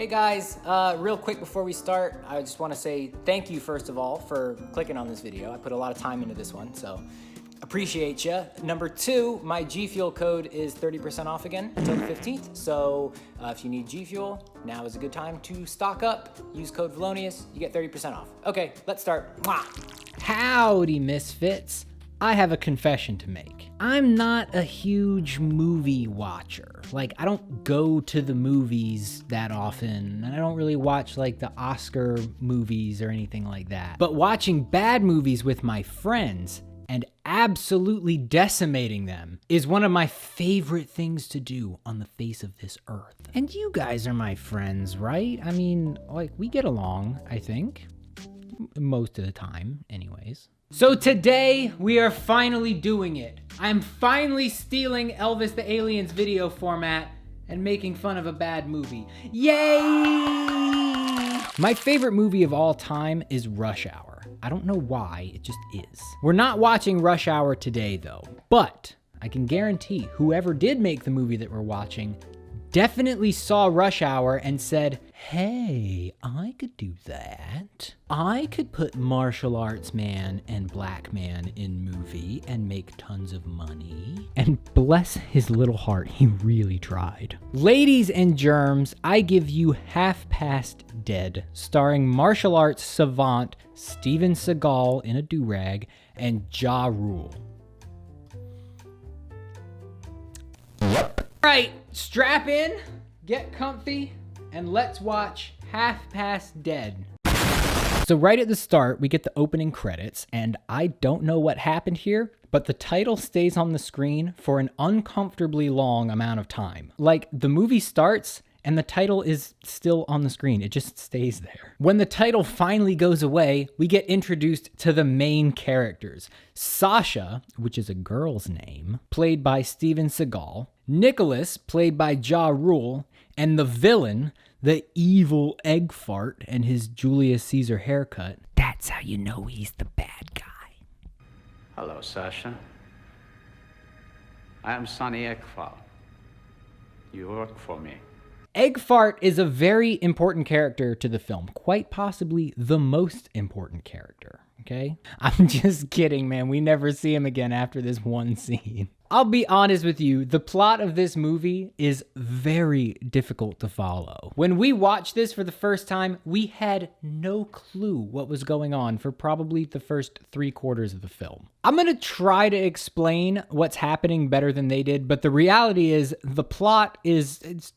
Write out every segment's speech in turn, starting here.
Hey guys, real quick before we start, I just want to say thank you first of all for clicking on this video. I put a lot of time into this one, so appreciate you. Number two, my G Fuel code is 30% off again until the 15th. So if you need G Fuel, now is a good time to stock up. Use code Vilonious, you get 30% off. Okay, let's start. Mwah. Howdy, misfits. I have a confession to make. I'm not a huge movie watcher. Like, I don't go to the movies that often, and I don't really watch like the Oscar movies or anything like that. But watching bad movies with my friends and absolutely decimating them is one of my favorite things to do on the face of this earth. And you guys are my friends, right? I mean, like, we get along, I think. Most of the time, anyways. So today, we are finally doing it. I'm finally stealing Elvis the Alien's video format and making fun of a bad movie. Yay! My favorite movie of all time is Rush Hour. I don't know why, it just is. We're not watching Rush Hour today though, but I can guarantee whoever did make the movie that we're watching definitely saw Rush Hour and said, hey, I could do that. I could put martial arts man and black man in movie and make tons of money. And bless his little heart, he really tried. Ladies and germs, I give you Half Past Dead, starring martial arts savant Steven Seagal in a do-rag and Ja Rule. Right, strap in, get comfy, and let's watch Half Past Dead. So right at the start, we get the opening credits, and I don't know what happened here, but the title stays on the screen for an uncomfortably long amount of time. Like, the movie starts, and the title is still on the screen. It just stays there. When the title finally goes away, we get introduced to the main characters. Sasha, which is a girl's name, played by Steven Seagal. Nicholas, played by Ja Rule. And the villain, the evil egg fart and his Julius Caesar haircut. That's how you know he's the bad guy. Hello, Sasha. I am Sonny Eggfart. You work for me. Egg Fart is a very important character to the film, quite possibly the most important character, okay? I'm just kidding, man. We never see him again after this one scene. I'll be honest with you, the plot of this movie is very difficult to follow. When we watched this for the first time, we had no clue what was going on for probably the first 3/4 of the film. I'm gonna try to explain what's happening better than they did, but the reality is the plot is it's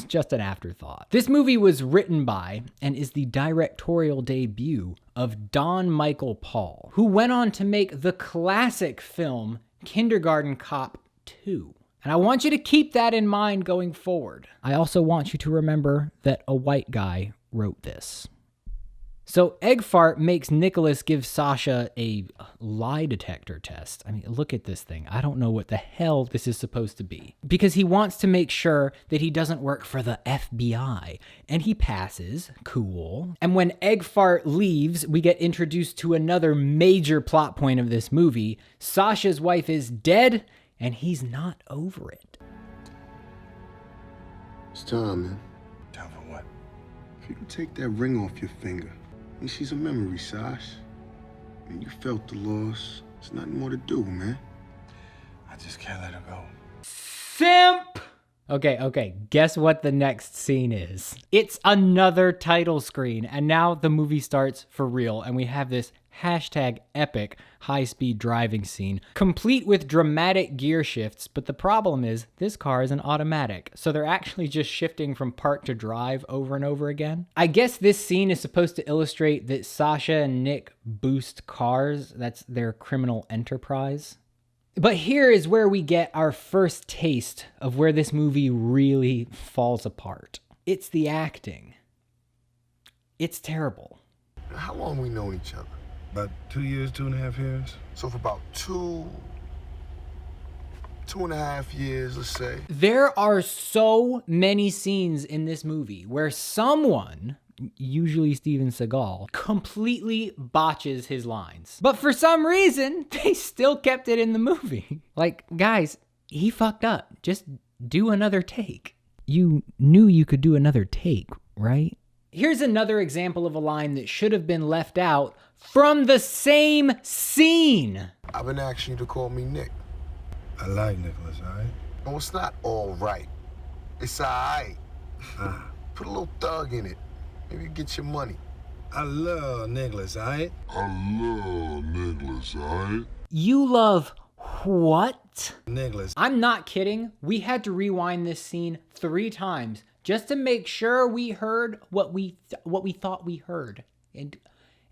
just an afterthought. This movie was written by and is the directorial debut of Don Michael Paul, who went on to make the classic film Kindergarten Cop 2. And I want you to keep that in mind going forward. I also want you to remember that a white guy wrote this. So Egg Fart makes Nicholas give Sasha a lie detector test. I mean, look at this thing. I don't know what the hell this is supposed to be. Because he wants to make sure that he doesn't work for the FBI. And he passes. Cool. And when Egg Fart leaves, we get introduced to another major plot point of this movie. Sasha's wife is dead, and he's not over it. It's time, man. Time for what? If you can take that ring off your finger, and she's a memory, Sash. And you felt the loss. There's nothing more to do, man. I just can't let her go. Simp! Okay, guess what the next scene is? It's another title screen, and now the movie starts for real, and we have this #epic high-speed driving scene, complete with dramatic gear shifts, but the problem is this car is an automatic, so they're actually just shifting from park to drive over and over again. I guess this scene is supposed to illustrate that Sasha and Nick boost cars. That's their criminal enterprise. But here is where we get our first taste of where this movie really falls apart. It's the acting. It's terrible. How long we known each other? About 2 years, 2.5 years. So for about two and a half years, let's say. There are so many scenes in this movie where someone, usually Steven Seagal, completely botches his lines. But for some reason, they still kept it in the movie. Like, guys, he fucked up. Just do another take. You knew you could do another take. right? Here's another example of a line that should have been left out from the same scene. I've been asking you to call me Nick. I like Nicholas, all right? Oh, it's not all right. It's all right. Put a little thug in it. Maybe get your money. I love Nicholas, all right? You love what? Nicholas. I'm not kidding. We had to rewind this scene 3 times just to make sure we heard what we thought we heard. And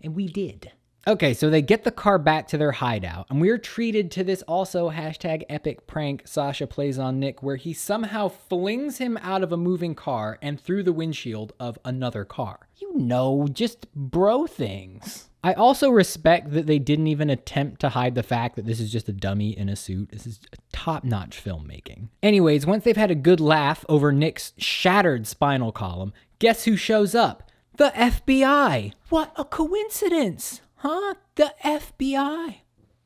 we did. Okay, so they get the car back to their hideout, and we're treated to this also #epic prank Sasha plays on Nick, where he somehow flings him out of a moving car and through the windshield of another car. You know, just bro things. I also respect that they didn't even attempt to hide the fact that this is just a dummy in a suit. This is top-notch filmmaking. Anyways, once they've had a good laugh over Nick's shattered spinal column, guess who shows up? The FBI. What a coincidence. Huh? The FBI.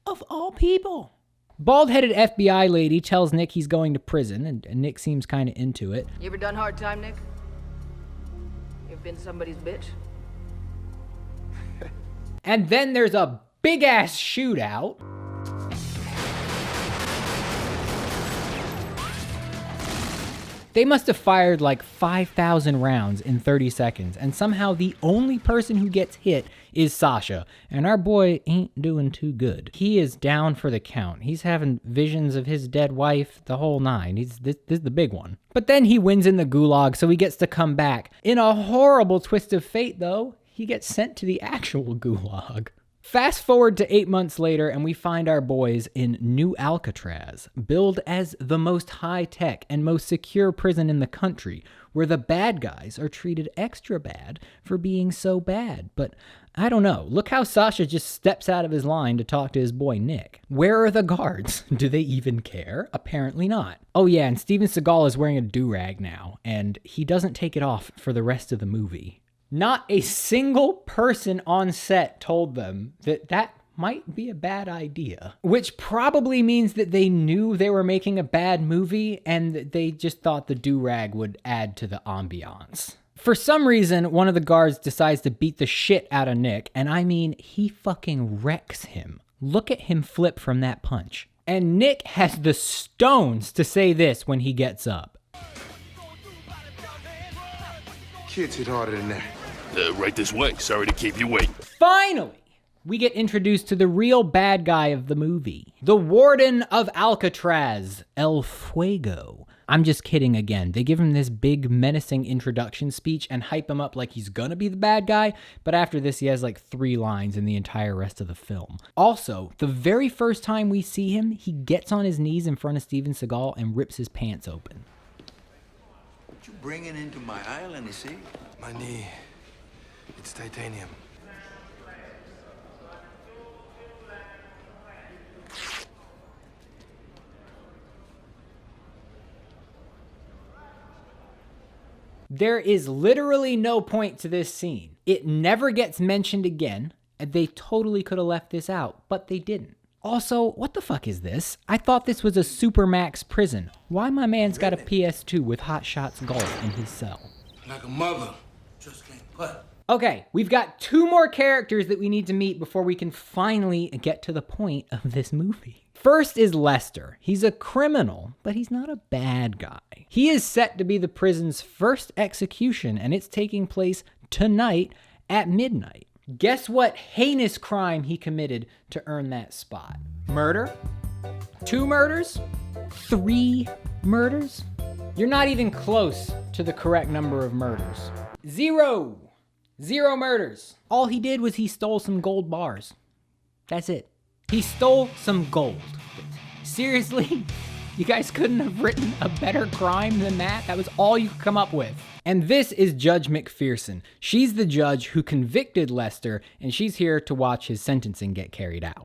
Of all people. Bald-headed FBI lady tells Nick he's going to prison, and Nick seems kind of into it. You ever done hard time, Nick? You ever been somebody's bitch? And then there's a big-ass shootout. They must have fired like 5,000 rounds in 30 seconds, and somehow the only person who gets hit is Sasha, and our boy ain't doing too good. He is down for the count. He's having visions of his dead wife, the whole nine. This is the big one. But then he wins in the gulag, so he gets to come back. In a horrible twist of fate, though, he gets sent to the actual gulag. Fast forward to 8 months later, and we find our boys in New Alcatraz, billed as the most high-tech and most secure prison in the country, where the bad guys are treated extra bad for being so bad. But I don't know. Look how Sasha just steps out of his line to talk to his boy Nick. Where are the guards? Do they even care? Apparently not. Oh yeah, and Steven Seagal is wearing a do-rag now, and he doesn't take it off for the rest of the movie. Not a single person on set told them that might be a bad idea, which probably means that they knew they were making a bad movie and that they just thought the do-rag would add to the ambiance. For some reason, one of the guards decides to beat the shit out of Nick, and I mean, he fucking wrecks him. Look at him flip from that punch. And Nick has the stones to say this when he gets up. Kids hit harder than that. Right this way. Sorry to keep you waiting. Finally, we get introduced to the real bad guy of the movie. The Warden of Alcatraz, El Fuego. I'm just kidding again. They give him this big menacing introduction speech and hype him up like he's gonna be the bad guy, but after this he has like 3 lines in the entire rest of the film. Also, the very first time we see him, he gets on his knees in front of Steven Seagal and rips his pants open. What you bringing into my island, you see? My knee. It's titanium. There is literally no point to this scene. It never gets mentioned again, and they totally could have left this out, but they didn't. Also, what the fuck is this? I thought this was a Supermax prison. Why my man's got a PS2 with Hot Shots Golf in his cell? Like a mother. Just can't putt. Okay, we've got 2 more characters that we need to meet before we can finally get to the point of this movie. First is Lester. He's a criminal, but he's not a bad guy. He is set to be the prison's first execution, and it's taking place tonight at midnight. Guess what heinous crime he committed to earn that spot? Murder? 2 murders? 3 murders? You're not even close to the correct number of murders. 0 murders. All he did was he stole some gold bars. That's it. He stole some gold. Seriously? You guys couldn't have written a better crime than that? That was all you could come up with. And this is Judge McPherson. She's the judge who convicted Lester, and she's here to watch his sentencing get carried out.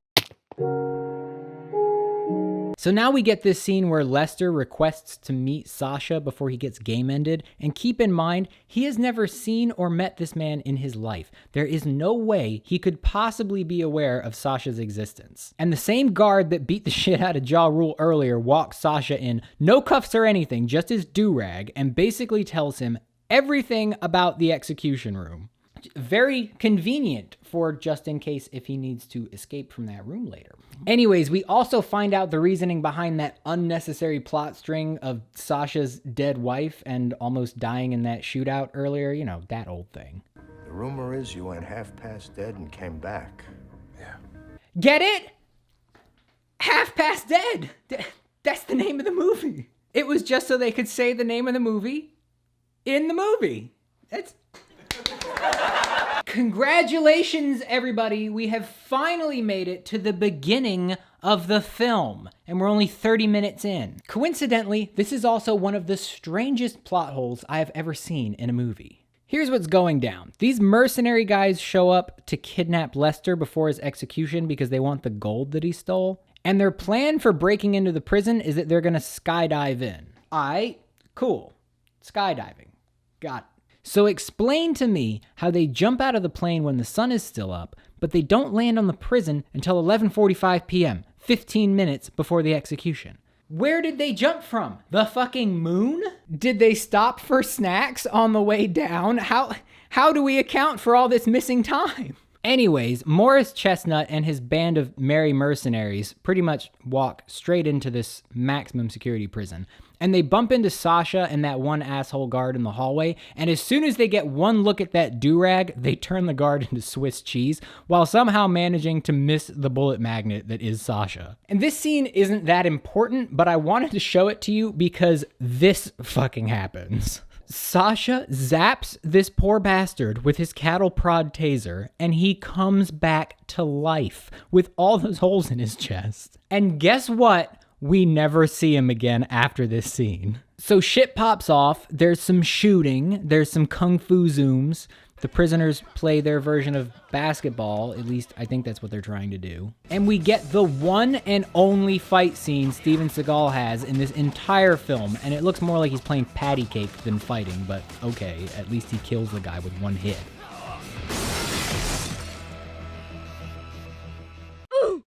So now we get this scene where Lester requests to meet Sasha before he gets game ended. And keep in mind, he has never seen or met this man in his life. There is no way he could possibly be aware of Sasha's existence. And the same guard that beat the shit out of Ja Rule earlier walks Sasha in, no cuffs or anything, just his do-rag, and basically tells him everything about the execution room. Very convenient for just in case if he needs to escape from that room later. Anyways, we also find out the reasoning behind that unnecessary plot string of Sasha's dead wife and almost dying in that shootout earlier. You know, that old thing. The rumor is you went half past dead and came back. Yeah. Get it? Half Past Dead. That's the name of the movie. It was just so they could say the name of the movie in the movie. That's... Congratulations, everybody. We have finally made it to the beginning of the film, and we're only 30 minutes in. Coincidentally, this is also one of the strangest plot holes I have ever seen in a movie. Here's what's going down. These mercenary guys show up to kidnap Lester before his execution because they want the gold that he stole, and their plan for breaking into the prison is that they're gonna skydive in. Cool. Skydiving. Got it. So explain to me how they jump out of the plane when the sun is still up, but they don't land on the prison until 11:45 p.m., 15 minutes before the execution. Where did they jump from? The fucking moon? Did they stop for snacks on the way down? How do we account for all this missing time? Anyways, Morris Chestnut and his band of merry mercenaries pretty much walk straight into this maximum security prison. And they bump into Sasha and that one asshole guard in the hallway, and as soon as they get one look at that do-rag, they turn the guard into Swiss cheese, while somehow managing to miss the bullet magnet that is Sasha. And this scene isn't that important, but I wanted to show it to you because this fucking happens. Sasha zaps this poor bastard with his cattle prod taser, and he comes back to life with all those holes in his chest. And guess what? We never see him again after this scene. So shit pops off, there's some shooting, there's some kung fu zooms, the prisoners play their version of basketball, at least I think that's what they're trying to do. And we get the one and only fight scene Steven Seagal has in this entire film, and it looks more like he's playing patty cake than fighting, but okay, at least he kills the guy with one hit.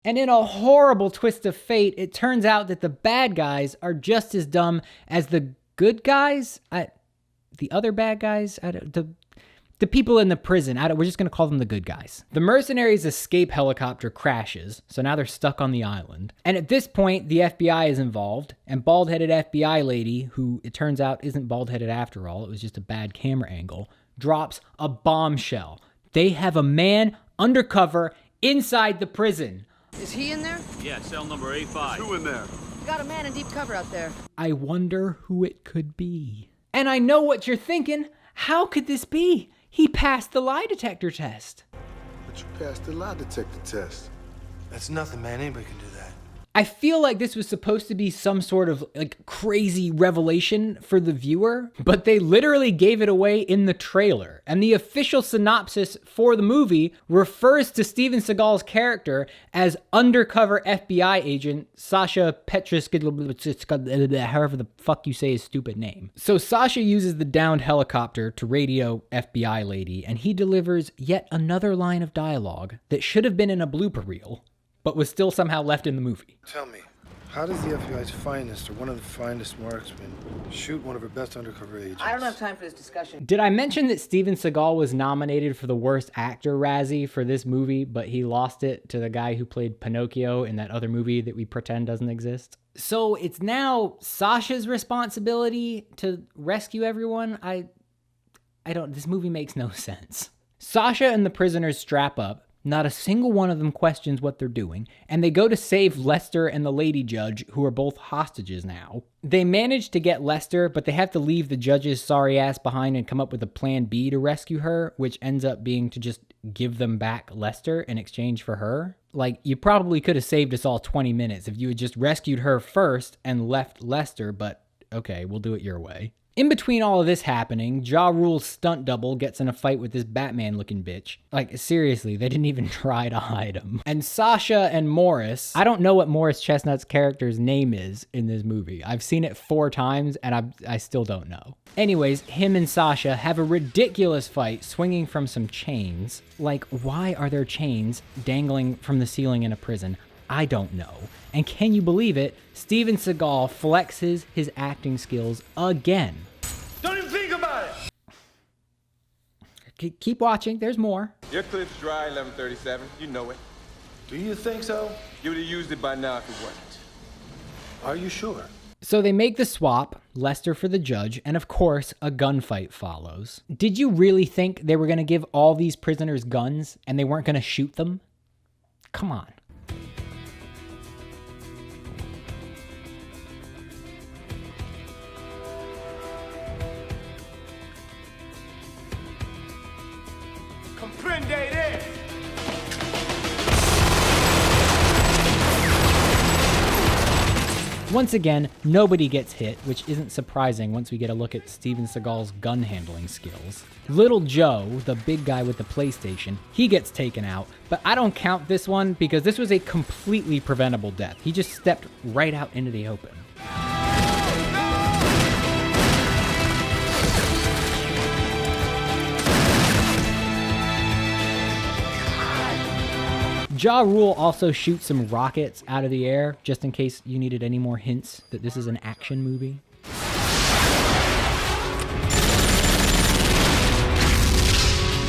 And in a horrible twist of fate, it turns out that the bad guys are just as dumb as the good guys. The other bad guys, the people in the prison. We're just gonna call them the good guys. The mercenaries' escape helicopter crashes, so now they're stuck on the island. And at this point, the FBI is involved, and bald-headed FBI lady, who it turns out isn't bald-headed after all, it was just a bad camera angle, drops a bombshell. They have a man undercover inside the prison. Is he in there? Yeah, cell number A5. Who in there? We got a man in deep cover out there. I wonder who it could be. And I know what you're thinking. How could this be? He passed the lie detector test. But you passed the lie detector test. That's nothing, man. Anybody can do that. I feel like this was supposed to be some sort of like crazy revelation for the viewer, but they literally gave it away in the trailer. And the official synopsis for the movie refers to Steven Seagal's character as undercover FBI agent Sasha Petrus, however the fuck you say his stupid name. So Sasha uses the downed helicopter to radio FBI lady, and he delivers yet another line of dialogue that should have been in a blooper reel, but was still somehow left in the movie. Tell me, how does the FBI's finest, or one of the finest marksmen, shoot one of her best undercover agents? I don't have time for this discussion. Did I mention that Steven Seagal was nominated for the Worst Actor Razzie for this movie, but he lost it to the guy who played Pinocchio in that other movie that we pretend doesn't exist? So it's now Sasha's responsibility to rescue everyone? This movie makes no sense. Sasha and the prisoners strap up. Not a single one of them questions what they're doing, and they go to save Lester and the lady judge, who are both hostages now. They manage to get Lester, but they have to leave the judge's sorry ass behind and come up with a plan B to rescue her, which ends up being to just give them back Lester in exchange for her. Like, you probably could have saved us all 20 minutes if you had just rescued her first and left Lester, but okay, we'll do it your way. In between all of this happening, Ja Rule's stunt double gets in a fight with this Batman-looking bitch. Like, seriously, they didn't even try to hide him. And Sasha and Morris, I don't know what Morris Chestnut's character's name is in this movie. I've seen it 4 times, and I still don't know. Anyways, him and Sasha have a ridiculous fight swinging from some chains. Like, why are there chains dangling from the ceiling in a prison? I don't know. And can you believe it? Steven Seagal flexes his acting skills again. Don't even think about it! Keep watching, there's more. Your clip's dry, 1137. You know it. Do you think so? You would have used it by now if it wasn't. Are you sure? So they make the swap, Lester for the judge, and of course, a gunfight follows. Did you really think they were going to give all these prisoners guns and they weren't going to shoot them? Come on. Comprendete! Once again, nobody gets hit, which isn't surprising once we get a look at Steven Seagal's gun handling skills. Little Joe, the big guy with the PlayStation, he gets taken out, but I don't count this one because this was a completely preventable death. He just stepped right out into the open. Ja Rule also shoots some rockets out of the air, just in case you needed any more hints that this is an action movie.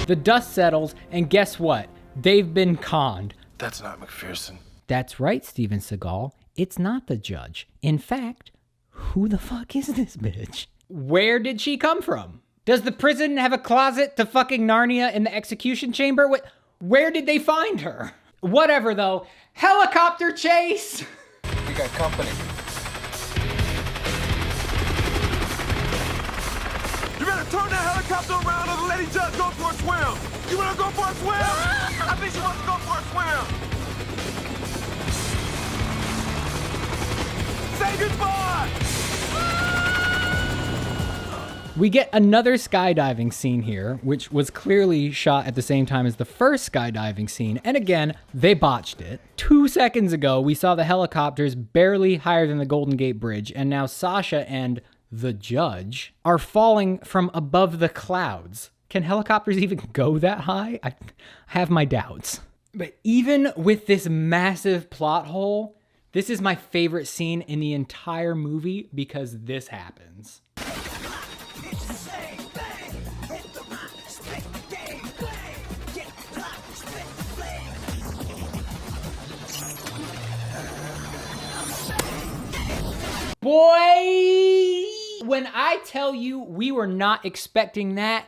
The dust settles, and guess what? They've been conned. That's not McPherson. That's right, Steven Seagal. It's not the judge. In fact, who the fuck is this bitch? Where did she come from? Does the prison have a closet to fucking Narnia in the execution chamber? Where did they find her? Whatever, though. Helicopter chase! We got company. You better turn that helicopter around and let each other go for a swim. You wanna go for a swim? I think she wants to go for a swim. Say goodbye! We get another skydiving scene here, which was clearly shot at the same time as the first skydiving scene, and again, they botched it. 2 seconds ago, we saw the helicopters barely higher than the Golden Gate Bridge, and now Sasha and the judge are falling from above the clouds. Can helicopters even go that high? I have my doubts. But even with this massive plot hole, this is my favorite scene in the entire movie because this happens. Boy, when I tell you we were not expecting that,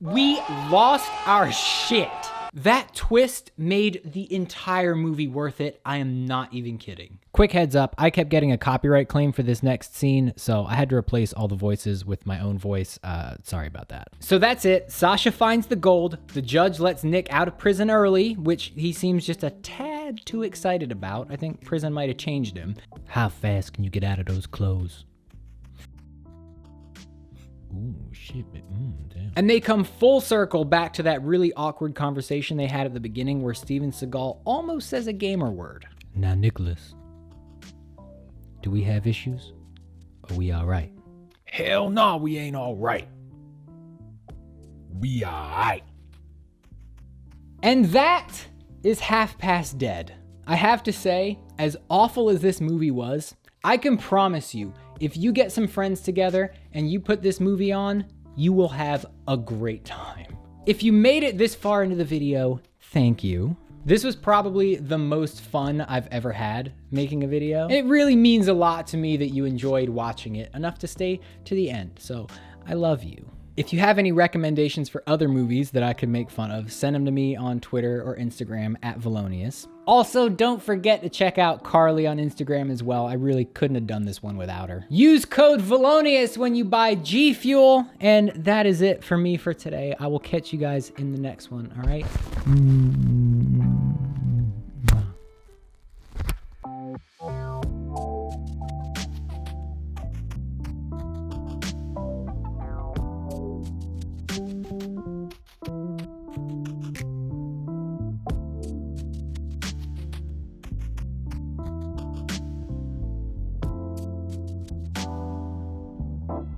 we lost our shit. That twist made the entire movie worth it. I am not even kidding. Quick heads up, I kept getting a copyright claim for this next scene, so I had to replace all the voices with my own voice. Sorry about that. So that's it. Sasha finds the gold. The judge lets Nick out of prison early, which he seems just a tad too excited about. I think prison might have changed him. How fast can you get out of those clothes? Ooh, shit. Damn. And they come full circle back to that really awkward conversation they had at the beginning where Steven Seagal almost says a gamer word. Now, Nicholas, do we have issues? Are we all right? Hell no, we ain't all right. We all right. And that is Half Past Dead. I have to say, as awful as this movie was, I can promise you, if you get some friends together and you put this movie on, you will have a great time. If you made it this far into the video, thank you. This was probably the most fun I've ever had making a video. And it really means a lot to me that you enjoyed watching it enough to stay to the end. So I love you. If you have any recommendations for other movies that I could make fun of, send them to me on Twitter or Instagram at Vilonious. Also, don't forget to check out Carly on Instagram as well. I really couldn't have done this one without her. Use code Vilonious when you buy G Fuel. And that is it for me for today. I will catch you guys in the next one, all right?